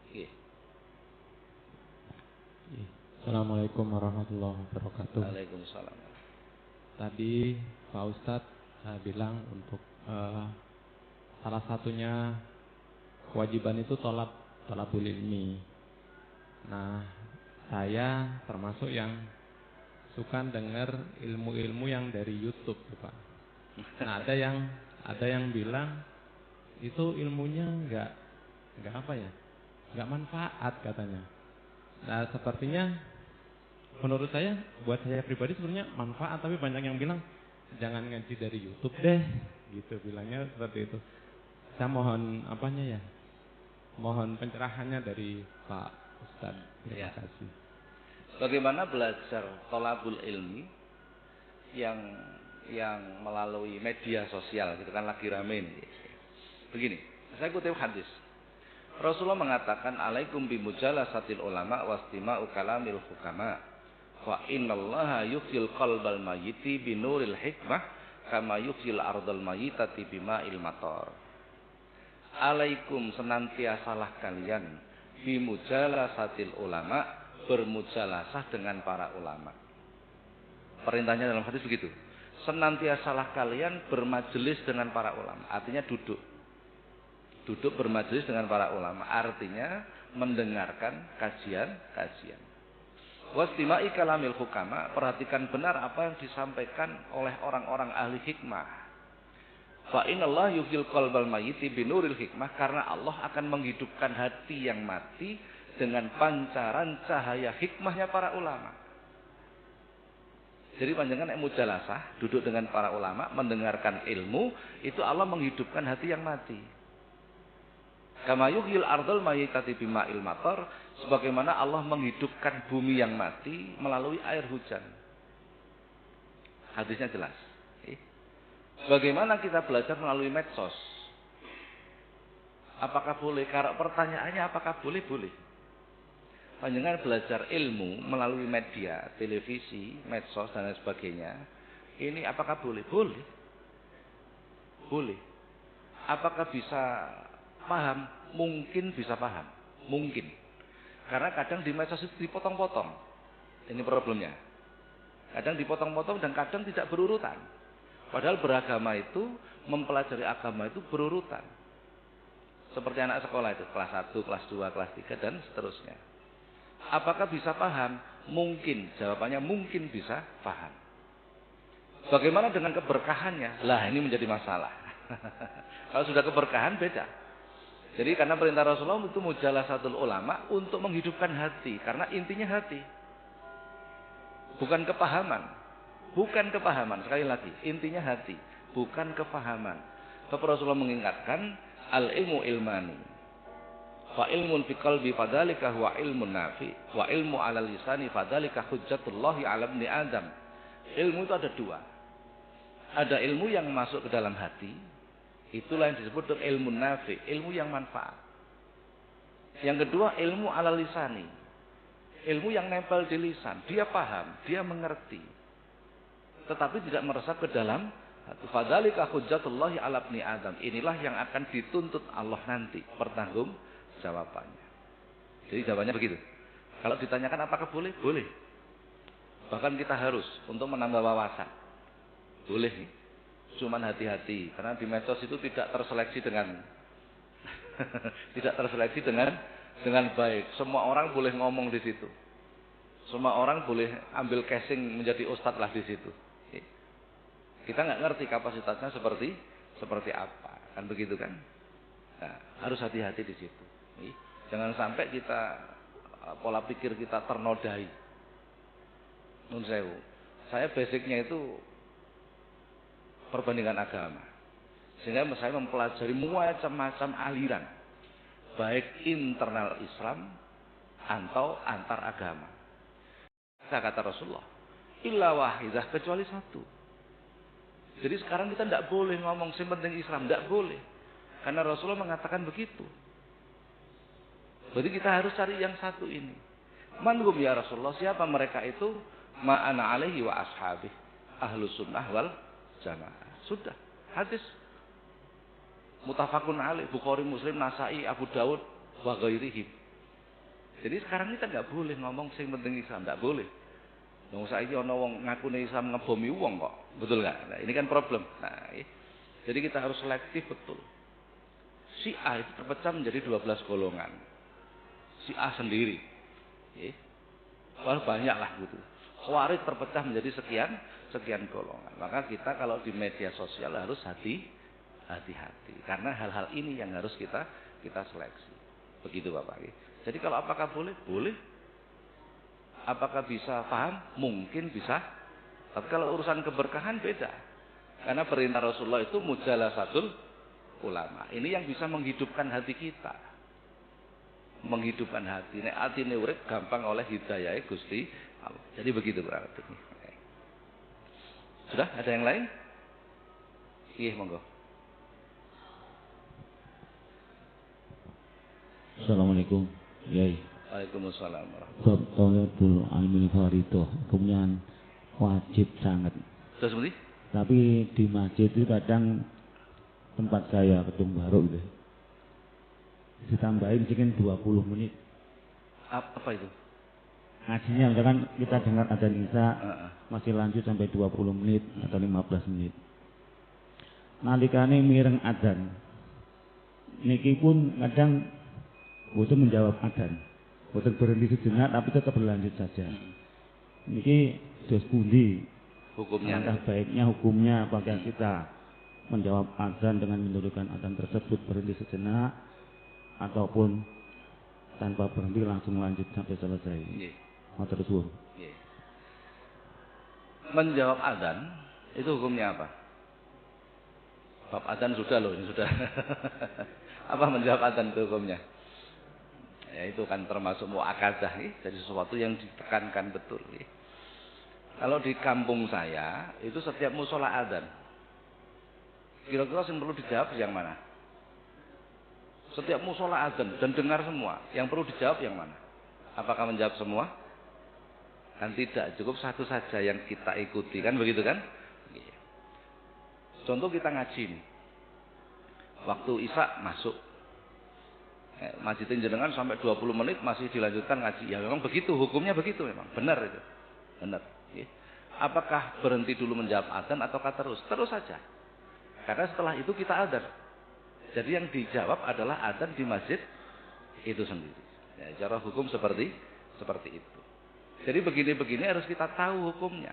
Nggih. Assalamualaikum warahmatullahi wabarakatuh. Waalaikumsalam. Tadi Pak Ustadz bilang untuk salah satunya kewajiban itu tolabul ilmi. Nah, saya termasuk yang suka dengar ilmu-ilmu yang dari YouTube, Pak. Nah, ada yang bilang itu ilmunya enggak apa ya? Enggak manfaat katanya. Nah, sepertinya menurut saya, buat saya pribadi sebenarnya manfaat, tapi banyak yang bilang jangan ngaji dari YouTube deh, gitu bilangnya seperti itu. Saya mohon mohon pencerahannya dari Pak Ustadz. Terima kasih. Bagaimana belajar tolabul ilmi yang melalui media sosial, gitu kan lagi rame ini. Begini, saya kutip hadis. Rasulullah mengatakan, alaikum bimujalasatil ulama wastima'u kalamil hukama. Fa innallaha yuhyil qalbal mayyiti binuril hikmah kama yuhyil ardal mayyitati bima'il matar. Alaikum senantiasalah kalian bimujalasatil ulama, bermujalasah dengan para ulama. Perintahnya dalam hadis begitu. Senantiasalah kalian bermajelis dengan para ulama. Artinya duduk bermajelis dengan para ulama, artinya mendengarkan kajian. Wastima'i kalamil hukama, perhatikan benar apa yang disampaikan oleh orang-orang ahli hikmah. Fa inallah yuhyil qalbal mayyiti binuril hikmah, karena Allah akan menghidupkan hati yang mati dengan pancaran cahaya hikmahnya para ulama. Jadi panjenengan mujalasah, duduk dengan para ulama, mendengarkan ilmu, itu Allah menghidupkan hati yang mati. Kama yuhyil ardal mayyitati bima'il matar, sebagaimana Allah menghidupkan bumi yang mati melalui air hujan. Hadisnya jelas. Bagaimana kita belajar melalui medsos? Apakah boleh? Karena pertanyaannya apakah boleh? Boleh. Panjenengan belajar ilmu melalui media, televisi, medsos dan lain sebagainya. Ini apakah boleh? Boleh. Boleh. Apakah bisa paham? Mungkin bisa paham. Mungkin. Karena kadang di medsos itu dipotong-potong. Ini problemnya. Kadang dipotong-potong dan kadang tidak berurutan. Padahal beragama itu, mempelajari agama itu berurutan. Seperti anak sekolah itu, kelas 1, kelas 2, kelas 3 dan seterusnya. Apakah bisa paham? Mungkin. Jawabannya mungkin bisa paham. Bagaimana dengan keberkahannya? Lah, ini menjadi masalah. Kalau sudah keberkahan beda. Jadi karena perintah Rasulullah itu mujalasatul ulama untuk menghidupkan hati, karena intinya hati. Bukan kepahaman. Bukan kepahaman, sekali lagi, intinya hati, bukan kepahaman. Sebab Rasulullah mengingatkan al-ilmu ilmani. Fa ilmun fi qalbi fadzalika huwa ilmun nafi, wa ilmu 'ala lisani fadzalika hujjatullahi 'ala ibni Adam. Ilmu itu ada dua. Ada ilmu yang masuk ke dalam hati, itulah yang disebut dengan ilmu nafi, ilmu yang manfaat. Yang kedua, ilmu 'ala lisani. Ilmu yang nempel di lisan, dia paham, dia mengerti. Tetapi tidak meresap ke dalam hati. Fadzalika hujjatullahi 'ala ibni Adam. Inilah yang akan dituntut Allah nanti, pertanggung jawabannya. Jadi jawabannya begitu. Kalau ditanyakan apakah boleh? Boleh. Bahkan kita harus untuk menambah wawasan. Boleh. Cuman hati-hati, karena di medsos itu tidak terseleksi dengan tidak terseleksi dengan baik. Semua orang boleh ngomong di situ. Semua orang boleh ambil casing menjadi ustadz lah di situ. Kita nggak ngerti kapasitasnya seperti apa, kan begitu kan? Nah, harus hati-hati di situ. Jangan sampai kita pola pikir kita ternodai. Nun sewu. Saya basicnya itu perbandingan agama. Sehingga saya mempelajari macam-macam aliran. Baik internal Islam atau antar agama. Kata Rasulullah, illa wahidah, kecuali satu. Jadi sekarang kita tidak boleh ngomong yang penting Islam, tidak boleh. Karena Rasulullah mengatakan begitu. Berarti kita harus cari yang satu ini. Manhum ya Rasulullah, siapa mereka itu? Ma'ana alaihi wa ashabih, ahlus sunnah wal jamaah. Sudah, hadis mutafakun alaih, Bukhari, Muslim, Nasai, Abu Daud wa ghairihim. Jadi sekarang kita nggak boleh ngomong sing penting Islam, nggak boleh. Wong saiki ana wong ngakune Islam ngebomi wong kok. Betul nggak? Nah, ini kan problem. Nah, jadi kita harus selektif betul. Syiah itu terpecah menjadi 12 golongan. Syiah sendiri. Wah, banyak lah gitu. Khawarij terpecah menjadi sekian golongan. Maka kita kalau di media sosial harus hati-hati. Karena hal-hal ini yang harus kita seleksi. Begitu Bapak. Jadi kalau apakah boleh? Boleh. Apakah bisa paham? Mungkin bisa. Tapi kalau urusan keberkahan beda. Karena perintah Rasulullah itu mujalasatul ulama. Ini yang bisa menghidupkan hati kita. Menghidupkan hati. Nek atine urip gampang oleh hidayah Gusti Allah. Jadi begitu berarti. Sudah? Ada yang lain? Iya, monggo. Assalamualaikum. Yai. Waalaikumsalam. Bab thalabul ilmi fardhu, hukumnya wajib sangat. Terus seperti? Tapi di masjid itu kadang tempat saya Kedung Baru gitu. Ditambahin mungkin 20 menit. Apa itu? Ngajinya misalkan kita dengar adzan Isya masih lanjut sampai 20 menit atau 15 menit. Nalikane mireng adzan. Niki pun kadang boten menjawab adzan. Boten berhenti sejenak tapi tetap berlanjut saja. Niki dos pundi hukumnya? Langkah baiknya hukumnya apakah kita menjawab adzan dengan menurunkan adzan tersebut berhenti sejenak ataupun tanpa berhenti langsung lanjut sampai selesai. Matur suwun. Menjawab adzan itu hukumnya apa? Bab adzan sudah loh, ini sudah. Apa menjawab adzan itu hukumnya? Ya itu kan termasuk muakadah, jadi sesuatu yang ditekankan betul. Kalau di kampung saya itu setiap musola adzan, kira-kira yang perlu dijawab yang mana? Setiap musola adzan dan dengar semua, yang perlu dijawab yang mana? Apakah menjawab semua? Kan tidak, cukup satu saja yang kita ikuti, kan begitu kan? Contoh kita ngaji nih. Waktu Isya masuk. Masjidin jenengan sampai 20 menit masih dilanjutkan ngaji. Ya memang begitu, hukumnya begitu memang. Benar itu. Benar. Apakah berhenti dulu menjawab adzan ataukah terus? Terus saja. Karena setelah itu kita adzan. Jadi yang dijawab adalah adzan di masjid itu sendiri. Ya, cara hukum seperti itu. Jadi begini-begini harus kita tahu hukumnya.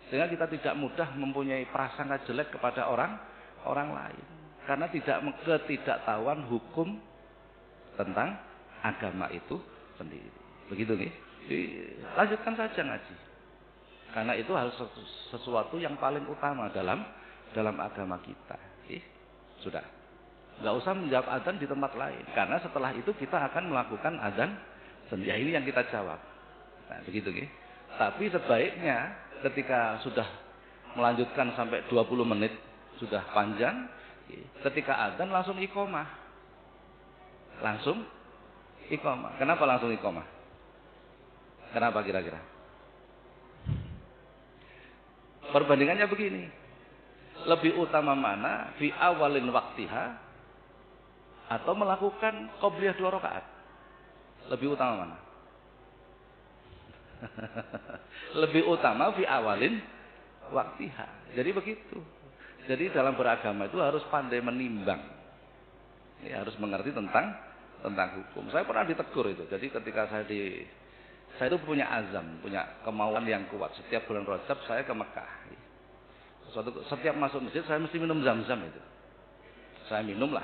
Sehingga kita tidak mudah mempunyai prasangka jelek kepada orang lain. Karena ketidaktahuan hukum tentang agama itu sendiri. Begitu nih. Lanjutkan saja ngaji. Karena itu hal sesuatu yang paling utama dalam agama kita. Sudah. Nggak usah menjawab adzan di tempat lain. Karena setelah itu kita akan melakukan adzan sendiri. Ya, ini yang kita jawab. Nah, begitu nih. Tapi sebaiknya ketika sudah melanjutkan sampai 20 menit sudah panjang, ketika adzan langsung iqomah. Langsung iqomah. Kenapa langsung iqomah? Kenapa kira-kira? Perbandingannya begini. Lebih utama mana fi awalin waktiha atau melakukan qobliyah 2 rakaat? Lebih utama mana? Lebih utama fi awalin waktiha. Jadi begitu. Jadi dalam beragama itu harus pandai menimbang. Ya, harus mengerti tentang hukum. Saya pernah ditegur itu. Jadi ketika saya itu punya azam, punya kemauan yang kuat. Setiap bulan Rajab saya ke Mekah. Setiap masuk masjid saya mesti minum zam-zam itu. Saya minum lah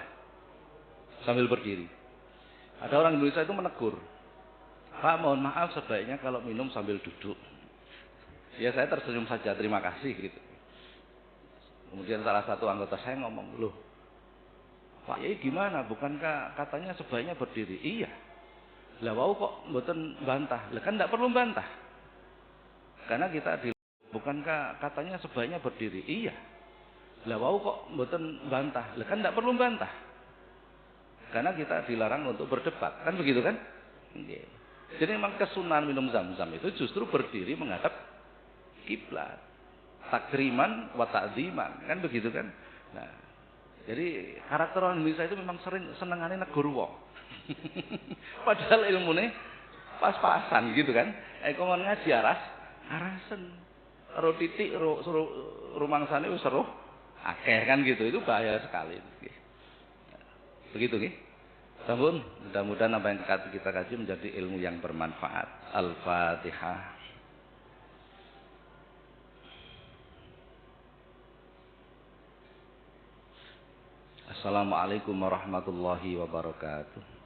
sambil berdiri. Ada orang Indonesia itu menegur. Pak, mohon maaf sebaiknya kalau minum sambil duduk. Ya saya tersenyum saja, terima kasih gitu. Kemudian salah satu anggota saya ngomong, loh Pak Yai gimana? Bukankah katanya sebaiknya berdiri? Iya. Lah wau kok mboten bantah? Lah kan tidak perlu bantah. Karena kita bukankah katanya sebaiknya berdiri? Iya. Lah wau kok mboten bantah? Lah kan tidak perlu bantah. Karena kita dilarang untuk berdebat. Kan begitu kan? Jadi memang kesunahan minum zam-zam itu justru berdiri menghadap kiblat, takriman wa ta'dziman, kan begitu kan? Nah, jadi karakter orang Indonesia itu memang sering senengane negur wong. Padahal ilmune pas-pasan gitu kan. Kon ngaji arasen. Ro titik rumangsane wis roh akeh kan gitu. Itu bahaya sekali. Begitu nggih. Sampun, mudah-mudahan apa yang kita kaji menjadi ilmu yang bermanfaat. Al-Fatihah. Assalamualaikum warahmatullahi wabarakatuh.